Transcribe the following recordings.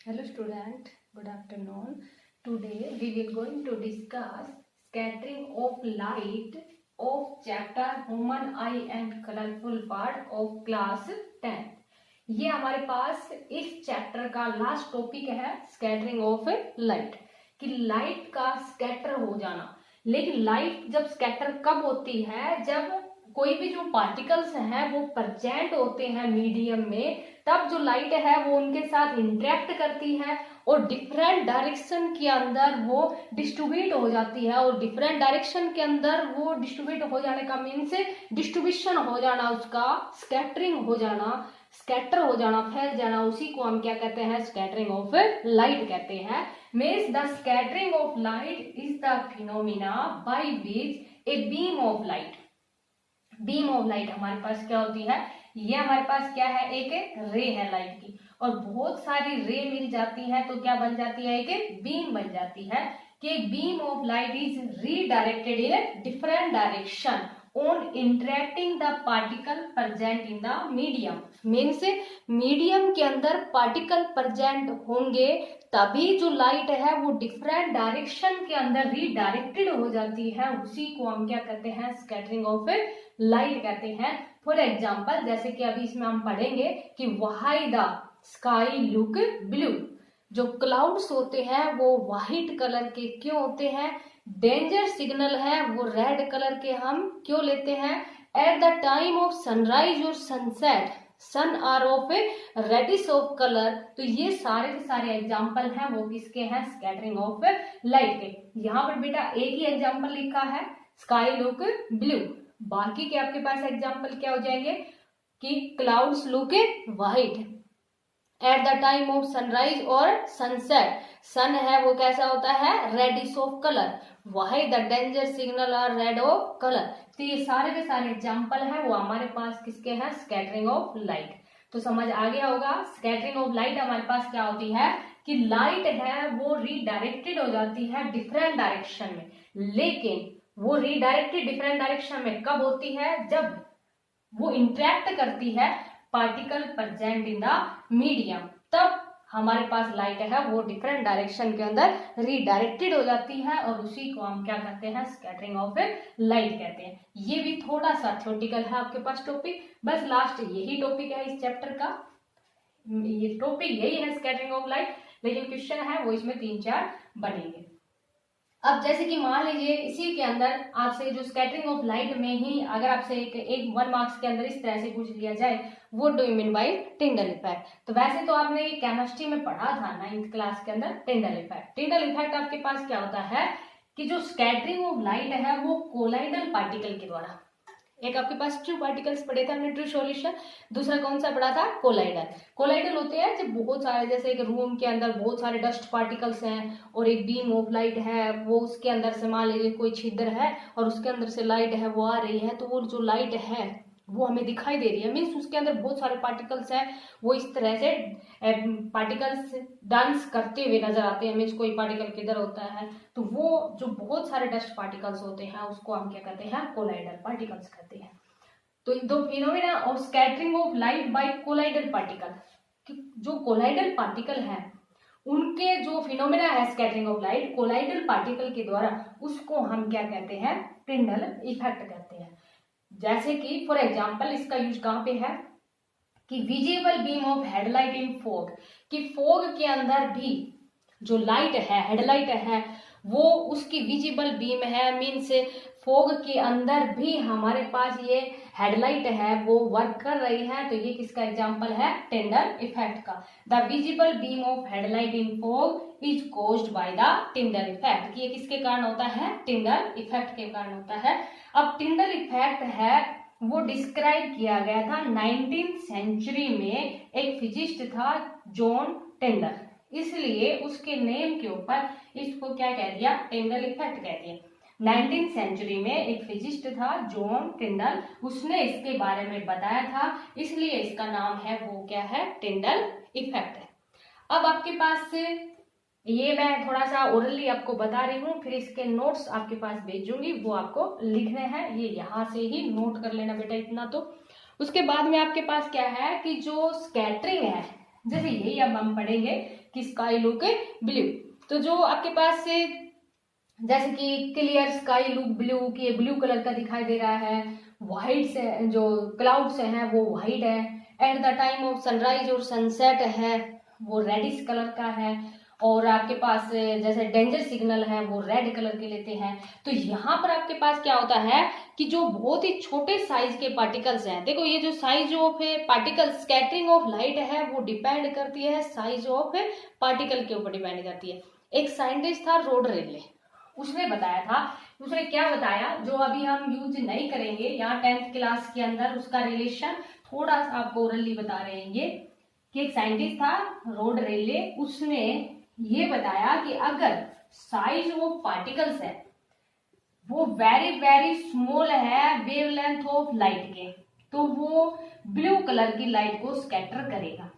Hello student, good afternoon. Today we will going to discuss scattering of light of chapter Human Eye and Colorful Part of class 10. ये हमारे पास इस chapter का last topic है scattering of light, कि light का scatter हो जाना। लेकिन लाइट जब स्कैटर कब होती है, जब कोई भी जो पार्टिकल्स हैं वो प्रेजेंट होते हैं मीडियम में, तब जो लाइट है वो उनके साथ इंटरेक्ट करती है और डिफरेंट डायरेक्शन के अंदर वो डिस्ट्रीब्यूट हो जाती है। और डिफरेंट डायरेक्शन के अंदर वो डिस्ट्रीब्यूट हो जाने का मीन्स डिस्ट्रीब्यूशन हो जाना, उसका स्कैटरिंग हो जाना, स्कैटर हो जाना, फैल जाना, उसी को हम क्या कहते हैं, स्कैटरिंग ऑफ लाइट कहते हैं। Means the scattering of light is the phenomena by which a beam of light, beam of light हमारे पास क्या होती है, ये हमारे पास क्या है, एक रे है लाइट की, और बहुत सारी रे मिल जाती है तो क्या बन जाती है, एक बीम बन जाती है। कि beam of light is redirected in different direction on interacting the particle present in the medium. Means medium के अंदर पार्टिकल प्रेजेंट होंगे तभी जो लाइट है वो डिफरेंट डायरेक्शन के अंदर रीडायरेक्टेड हो जाती है, उसी को हम क्या कहते हैं, स्कैटरिंग ऑफ लाइट कहते हैं। फॉर एग्जाम्पल, जैसे कि अभी इसमें हम पढ़ेंगे कि why the sky look blue, जो क्लाउड्स होते हैं वो व्हाइट कलर के क्यों होते हैं, डेंजर सिग्नल है वो रेड कलर के हम क्यों लेते हैं, at the time of sunrise और sunset sun are of a reddish of colour. तो ये सारे के सारे एग्जाम्पल हैं वो किसके हैं, स्कैटरिंग ऑफ लाइट के। यहाँ पर बेटा एक ही एग्जाम्पल लिखा है स्काई लुक ब्लू, बाकी के आपके पास एग्जाम्पल क्या हो जाएंगे कि clouds look white at the time of sunrise और सनसेट, सन है वो कैसा होता है, reddish of colour, why the danger signal are red of colour. तो ये सारे के सारे एग्जाम्पल है वो हमारे पास किसके हैं, स्कैटरिंग ऑफ लाइट। तो समझ आ गया होगा, स्कैटरिंग ऑफ लाइट हमारे पास क्या होती है कि लाइट है वो रीडायरेक्टेड हो जाती है डिफरेंट डायरेक्शन में, लेकिन वो रीडायरेक्टेड डिफरेंट डायरेक्शन में कब होती है, जब वो इंटरेक्ट करती है particle present in the medium, तब हमारे पास लाइट है वो डिफरेंट डायरेक्शन के अंदर रीडायरेक्टेड हो जाती है, और उसी को हम क्या कहते हैं, स्कैटरिंग ऑफ लाइट कहते हैं। ये भी थोड़ा सा थ्योरेटिकल है आपके पास टॉपिक, बस लास्ट यही टॉपिक है इस चैप्टर का, ये टॉपिक यही है स्कैटरिंग ऑफ लाइट, लेकिन क्वेश्चन है वो इसमें 3-4 बनेंगे। अब जैसे कि मान लीजिए इसी के अंदर आपसे जो स्कैटरिंग ऑफ लाइट में ही अगर आपसे एक 1 मार्क्स के अंदर इस तरह से पूछ लिया जाए, what do you mean by Tyndall effect. तो वैसे तो आपने केमिस्ट्री में पढ़ा था 9th क्लास के अंदर टिंडल इफेक्ट। टिंडल इफेक्ट आपके पास क्या होता है कि जो स्कैटरिंग ऑफ लाइट है वो कोलाइडल पार्टिकल के द्वारा, एक आपके पास ट्रू पार्टिकल्स पढ़े थे हमने, ट्रू सॉल्यूशन, दूसरा कौन सा पढ़ा था, कोलाइडल। कोलाइडल होते हैं जब बहुत सारे, जैसे एक रूम के अंदर बहुत सारे डस्ट पार्टिकल्स हैं और एक बीम ऑफ लाइट है, वो उसके अंदर से मान लीजिए कोई छिद्र है और उसके अंदर से लाइट है वो आ रही है, तो वो जो लाइट है वो हमें दिखाई दे रही है, मीन्स उसके अंदर बहुत सारे पार्टिकल्स हैं, वो इस तरह से पार्टिकल्स डांस करते हुए नजर आते हैं, मीन्स कोई पार्टिकल किधर होता है, तो वो जो बहुत सारे डस्ट पार्टिकल्स होते हैं उसको हम क्या कहते हैं, कोलाइडल पार्टिकल्स कहते हैं। तो दो phenomena of scattering of light by colloidal particle, जो कोलाइडल पार्टिकल है उनके जो फिनोमेना है scattering of light colloidal particle के द्वारा, उसको हम क्या कहते हैं, टिंडल इफेक्ट कहते हैं। जैसे कि फॉर एग्जांपल इसका यूज कहाँ पे है कि visible beam of headlight in fog, कि फॉग के अंदर भी जो लाइट है, हेडलाइट है, वो उसकी विजिबल बीम है, मीन्स फॉग के अंदर भी हमारे पास ये हेडलाइट है वो वर्क कर रही है, तो ये किसका एग्जांपल है, टिंडल इफेक्ट का। The visible beam of headlight in fog is caused by the Tyndall effect, ये किसके कारण होता है, टिंडल इफेक्ट के कारण होता है। अब टिंडल इफेक्ट है वो डिस्क्राइब किया गया था 19th सेंचुरी में, एक फिजिस्ट था जॉन टिंडल, इसलिए उसके नेम के ऊपर इसको क्या कह दिया, टिंडल इफेक्ट कह दिया। 19th सेंचुरी में एक फिजिस्ट था जॉन टिंडल, उसने इसके बारे में बताया था, इसलिए इसका नाम है वो क्या है, टिंडल इफेक्ट है। अब आपके पास ये मैं थोड़ा सा ओरली आपको बता रही हूँ, फिर इसके नोट्स आपके पास भेजूंगी, वो आपको लिखने हैं, ये यहाँ से ही नोट कर लेना बेटा इतना। तो उसके बाद में आपके पास क्या है कि जो स्कैटरिंग है जैसे यही अब हम पढ़ेंगे कि स्काई लुक ब्लू। तो जो आपके पास से जैसे कि क्लियर स्काई लुक ब्लू की ब्लू कलर का दिखाई दे रहा है, व्हाइट से जो क्लाउड्स हैं वो व्हाइट है, eight the time of sunrise और सनसेट है वो रेडिश कलर का है, और आपके पास जैसे डेंजर सिग्नल है वो रेड कलर के लेते हैं। तो यहाँ पर आपके पास क्या होता है कि जो बहुत ही छोटे साइज के पार्टिकल्स हैं, देखो ये जो size of particle scattering of light है वो डिपेंड करती है साइज ऑफ पार्टिकल के ऊपर डिपेंड करती है। एक साइंटिस्ट था रॉड रेले, उसने बताया था, उसने क्या बताया जो अभी हम यूज नहीं करेंगे यहाँ 10th क्लास के अंदर, उसका रिलेशन थोड़ा सा आपको ओरली बता रहे हैं ये, कि एक साइंटिस्ट था रॉड रेले, उसने ये बताया कि अगर साइज ऑफ पार्टिकल्स है वो वेरी वेरी स्मॉल है वेवलेंथ ऑफ लाइट के, तो वो ब्लू कलर की लाइट को स्कैटर करेगा।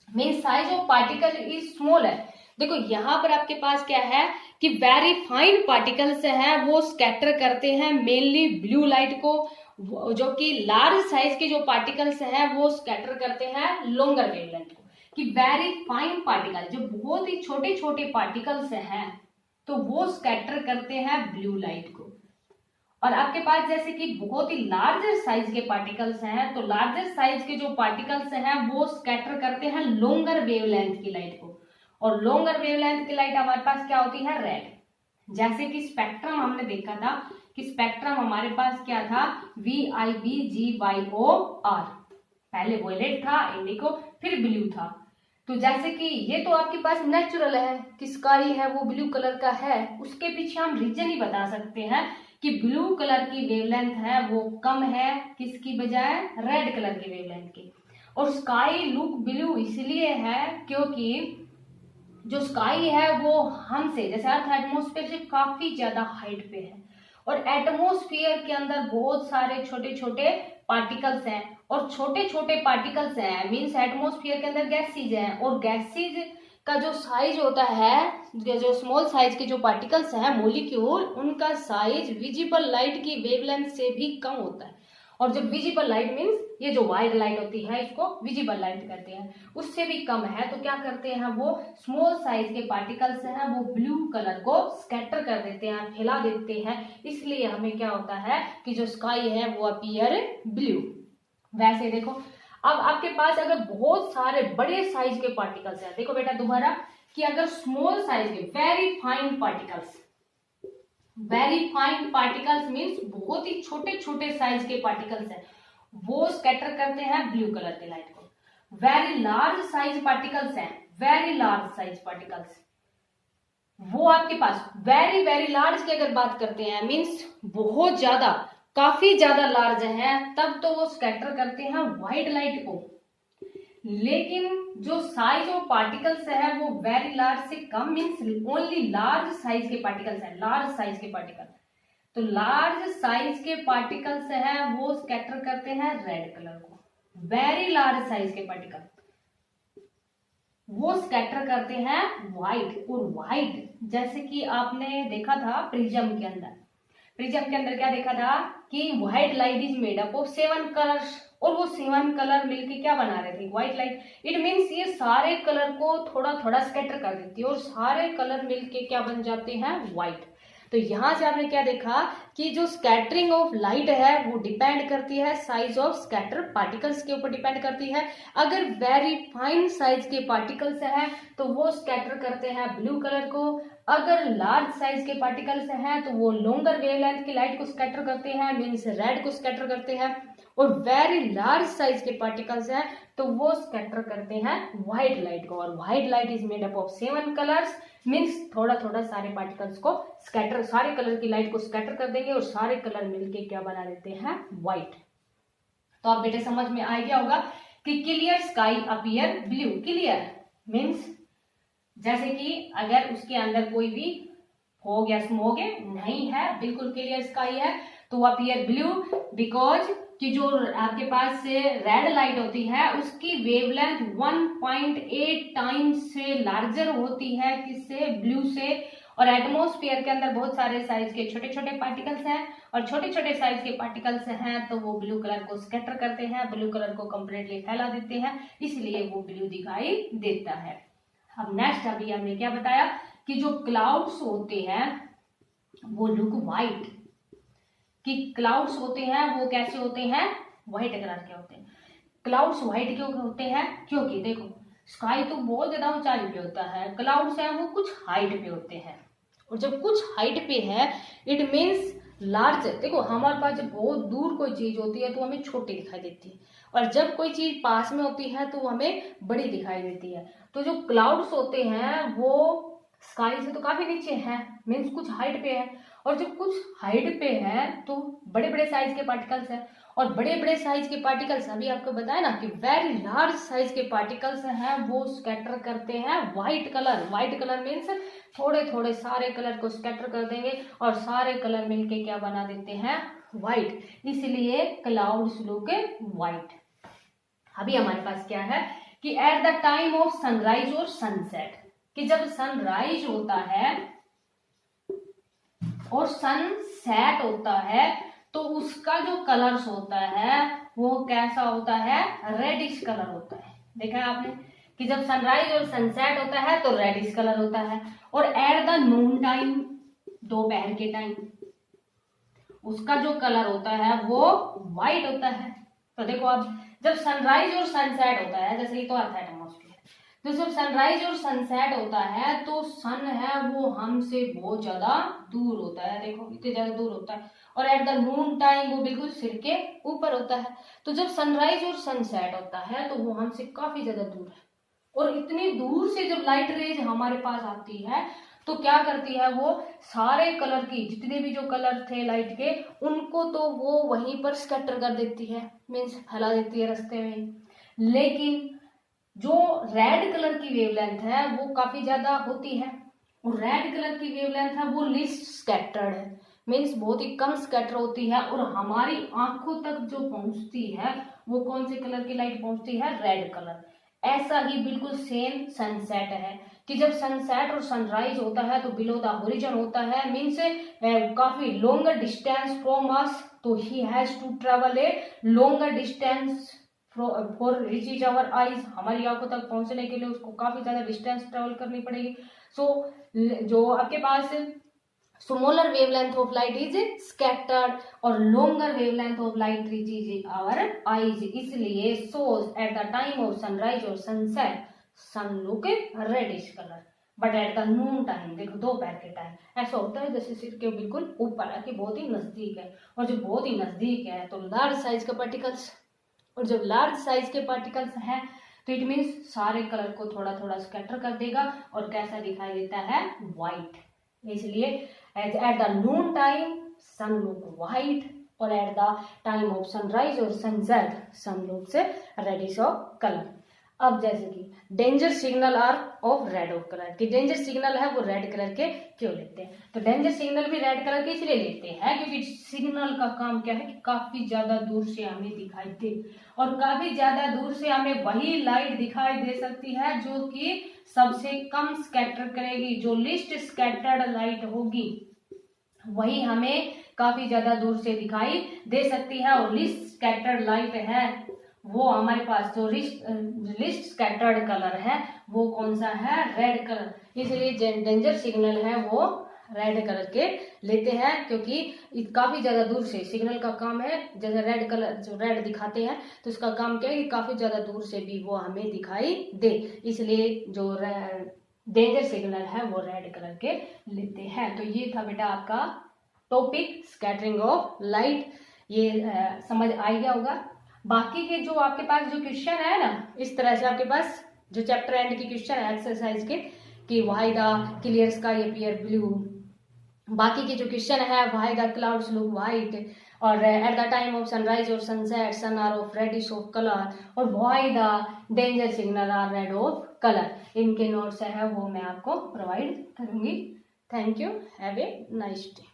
Mean size of particle is small है। देखो यहाँ पर आपके पास क्या है कि वेरी फाइन पार्टिकल्स हैं वो स्कैटर करते हैं मेनली ब्लू लाइट को, जो कि लार्ज साइज के जो पार्टिकल्स हैं वो स्कैटर करते हैं लॉन्गर वेवलेंथ को। कि वेरी फाइन पार्टिकल जो बहुत ही छोटे छोटे पार्टिकल्स हैं तो वो स्कैटर करते हैं ब्लू लाइट को, और आपके पास जैसे कि बहुत ही लार्जर साइज के पार्टिकल्स हैं तो लार्जर साइज के जो पार्टिकल्स हैं वो स्कैटर करते हैं लॉन्गर वेवलेंथ की लाइट को, और लॉन्गर वेवलेंथ की लाइट हमारे पास क्या होती है रेड। जैसे कि स्पेक्ट्रम हमने देखा था कि स्पेक्ट्रम हमारे पास क्या था VIBGYOR, पहले वॉयलेट था, इंडिगो, फिर ब्लू था। तो जैसे कि ये तो आपके पास नेचुरल है कि स्काई है वो ब्लू कलर का है, उसके पीछे हम रीजन ही बता सकते हैं कि ब्लू कलर की वेवलेंथ है वो कम है किसकी बजाय रेड कलर की वेवलेंथ की। और स्काई लुक ब्लू इसलिए है क्योंकि जो स्काई है वो हमसे जैसे अर्थ एटमॉस्फेयर से काफी ज्यादा हाइट पे है, और एटमॉस्फेयर के अंदर बहुत सारे छोटे छोटे पार्टिकल्स हैं, और छोटे छोटे पार्टिकल्स हैं मींस एटमॉस्फेयर के अंदर गैसेज हैं, और गैसेज का जो साइज होता है, जो स्मॉल साइज के जो पार्टिकल्स हैं मॉलिक्यूल, उनका साइज विजिबल लाइट की वेवलेंथ से भी कम होता है। और जब विजिबल लाइट मींस ये जो वाइट लाइट होती है इसको विजिबल लाइट कहते हैं, उससे भी कम है। तो क्या करते हैं वो स्मॉल साइज के पार्टिकल्स हैं वो ब्लू कलर को स्कैटर कर देते हैं, फैला देते हैं, इसलिए हमें क्या होता है कि जो स्काई है वो अपीयर ब्लू। वैसे देखो अब आपके पास अगर बहुत सारे बड़े साइज के पार्टिकल्स हैं, देखो बेटा दोबारा कि अगर स्मॉल साइज के very fine particles, very fine particles means बहुत ही छोटे छोटे साइज के पार्टिकल्स हैं वो स्कैटर करते हैं ब्लू कलर की लाइट को। वेरी लार्ज साइज पार्टिकल्स हैं, वेरी लार्ज साइज पार्टिकल्स वो आपके पास वेरी वेरी लार्ज की अगर बात करते हैं मीन्स बहुत ज्यादा काफी ज्यादा लार्ज हैं, तब तो वो स्कैटर करते हैं व्हाइट लाइट को। लेकिन जो साइज ऑफ पार्टिकल्स है वो वेरी लार्ज से come means only large size के पार्टिकल्स है, लार्ज साइज के पार्टिकल, तो लार्ज साइज के पार्टिकल्स है वो स्कैटर करते हैं रेड कलर को। वेरी लार्ज साइज के पार्टिकल वो स्कैटर करते हैं व्हाइट, और व्हाइट जैसे कि आपने देखा था प्रिज्म के अंदर, प्रिज्म के अंदर क्या देखा था कि white light is made up of 7 colours, और वो 7 कलर मिलके क्या बना रहे थे व्हाइट लाइट। इट मीन्स ये सारे कलर को थोड़ा थोड़ा स्कैटर कर देती है और सारे कलर मिलके क्या बन जाते हैं व्हाइट। तो यहां से आपने क्या देखा कि जो स्कैटरिंग ऑफ लाइट है वो डिपेंड करती है साइज ऑफ स्कैटर पार्टिकल्स के ऊपर डिपेंड करती है। अगर वेरी फाइन साइज के पार्टिकल्स है तो वो स्कैटर करते हैं ब्लू कलर को, अगर लार्ज साइज के पार्टिकल्स हैं तो वो लॉन्गर वेवलेंथ की लाइट को स्कैटर करते हैं मीन्स रेड को स्कैटर करते हैं, और वेरी लार्ज साइज के पार्टिकल्स हैं तो वो स्कैटर करते हैं व्हाइट लाइट को। और white light is made up of 7 colours means थोड़ा थोड़ा सारे पार्टिकल्स को स्कैटर, सारे कलर की लाइट को स्कैटर कर देंगे और सारे कलर मिलके क्या बना देते हैं व्हाइट। तो आप बेटे समझ में आ गया होगा कि clear sky appear blue. Clear means जैसे कि अगर उसके अंदर कोई भी फॉग या स्मोक नहीं है, बिल्कुल क्लियर स्काई है, तो वो अपीयर ब्लू बिकॉज कि जो आपके पास से रेड लाइट होती है उसकी वेवलेंथ 1.8 टाइम्स से लार्जर होती है किससे ब्लू से, और एटमॉस्फेयर के अंदर बहुत सारे साइज के छोटे छोटे पार्टिकल्स हैं, और छोटे छोटे साइज के पार्टिकल्स हैं तो वो ब्लू कलर को स्कैटर करते हैं, ब्लू कलर को कंप्लीटली फैला देते हैं, इसलिए वो ब्लू दिखाई देता है। अब नेक्स्ट अभी हमने क्या बताया कि जो क्लाउड्स होते हैं वो लुक व्हाइट, कि क्लाउड्स होते हैं वो कैसे होते हैं, व्हाइट कलर के होते हैं। क्लाउड्स व्हाइट क्यों होते हैं, क्योंकि देखो स्काई तो बहुत ज्यादा ऊंचाई पे होता है, क्लाउड्स हैं वो कुछ हाइट पे होते हैं, और जब कुछ हाइट पे है इट मीन्स लार्ज। देखो हमारे पास जब बहुत दूर कोई चीज होती है तो हमें छोटी दिखाई देती है, और जब कोई चीज पास में होती है तो हमें बड़ी दिखाई देती है। तो जो क्लाउड्स होते हैं वो स्काई से तो काफी नीचे है, मीन्स कुछ हाइट पे है, और जब कुछ हाइट पे है तो बड़े बड़े साइज के पार्टिकल्स हैं, और बड़े बड़े साइज के पार्टिकल्स अभी आपको बताया ना कि वेरी लार्ज साइज के पार्टिकल्स हैं वो स्कैटर करते हैं white colour. White colour means थोड़े थोड़े सारे कलर को स्कैटर कर देंगे और सारे कलर मिलके क्या बना देते हैं, व्हाइट, इसलिए क्लाउड्स लुक व्हाइट। अभी हमारे पास क्या है कि eight the time of sunrise और सनसेट, कि जब सनराइज होता है और सनसेट होता है तो उसका जो कलर्स होता है वो कैसा होता है, रेडिश कलर होता है। देखा है आपने कि जब सनराइज और सनसेट होता है तो रेडिश कलर होता है, और एट द नून टाइम, दोपहर के टाइम, उसका जो कलर होता है वो व्हाइट होता है। तो देखो अब जब सनराइज और सनसेट होता है, जैसे ये तो अर्थ एटमॉस्फेयर, तो जब सनराइज और सनसेट होता है तो सन है वो हमसे बहुत ज्यादा दूर होता है, देखो इतने ज्यादा दूर होता है, और एट द नून टाइम वो बिल्कुल सिर के ऊपर होता है। तो जब सनराइज और सनसेट होता है तो वो हमसे काफी ज्यादा दूर है, और इतनी दूर से जब लाइट रेज हमारे पास आती है तो क्या करती है, वो सारे कलर की जितने भी जो कलर थे लाइट के उनको तो वो वहीं पर स्कैटर कर देती है, मीन्स फैला देती है रास्ते में। लेकिन जो रेड कलर की वेवलेंथ है वो काफी ज्यादा होती है, और रेड कलर की वेवलेंथ है वो लिस्ट स्कैटर्ड है, मीन्स बहुत ही कम स्कैटर होती है, और हमारी आंखों तक जो पहुंचती है वो कौन से कलर की लाइट पहुंचती है, रेड कलर। ऐसा ही बिल्कुल सेम सनसेट है कि जब सनसेट और सनराइज होता है तो बिलो द होरिजन होता है, मीन्स काफी लॉन्गर डिस्टेंस फ्रॉम अस, तो he has to travel a longer distance for reach our eyes, हमारी आंखों तक पहुंचने के लिए उसको काफी ज्यादा डिस्टेंस ट्रेवल करनी पड़ेगी। सो जो आपके पास smaller wavelength of light is scattered और longer wavelength of light reaches our eyes, इसलिए so at the time of sunrise और sunset sun look reddish colour, but at the noon time, देखो दोपहर के टाइम ऐसा होता है जैसे सिर के बिल्कुल ऊपर है कि बहुत ही नजदीक है, और जब बहुत ही नजदीक है तो लार्ज साइज का पार्टिकल्स, और जब लार्ज साइज के पार्टिकल्स हैं तो इट मीन्स सारे कलर को थोड़ा थोड़ा स्कैटर कर देगा और कैसा दिखाई देता है, व्हाइट। इसलिए at the noon time sun look white, और at the time of sunrise और सनसेट सन लुक से रेडिश ऑफ कलर। अब जैसे कि danger signal are of red of colour, कि डेंजर सिग्नल है वो रेड कलर के क्यों लेते हैं, तो डेंजर सिग्नल भी रेड कलर के इसलिए लेते हैं क्योंकि सिग्नल का काम क्या है कि काफी ज्यादा दूर से हमें दिखाई दे, और काफी ज्यादा दूर से हमें वही लाइट दिखाई दे सकती है जो कि सबसे कम स्कैटर करेगी, जो लिस्ट स्कैटर्ड लाइट होगी वही हमें काफी ज्यादा दूर से दिखाई दे सकती है, और लिस्ट स्कैटर्ड लाइट है वो हमारे पास जो लिस्ट स्कैटर्ड कलर है वो कौन सा है, रेड कलर, इसलिए डेंजर सिग्नल है वो रेड कलर के लेते हैं, क्योंकि काफी ज्यादा दूर से सिग्नल का काम है, जैसे रेड कलर जो रेड दिखाते हैं तो इसका काम क्या है कि काफी ज्यादा दूर से भी वो हमें दिखाई दे, इसलिए जो डेंजर सिग्नल है वो रेड कलर के लेते हैं। तो ये था बेटा आपका टॉपिक स्कैटरिंग ऑफ लाइट, ये समझ आ गया होगा। बाकी के जो आपके पास जो क्वेश्चन है ना, इस तरह से आपके पास जो चैप्टर एंड के क्वेश्चन है एक्सरसाइज के कि why the clear sky appear blue, बाकी के जो क्वेश्चन है why the clouds look white, और at the time of sunrise और sunset sun are of reddish of colour, और why the danger signal are red of colour, इनके notes है वो मैं आपको प्रोवाइड करूंगी। Thank you, have a nice day.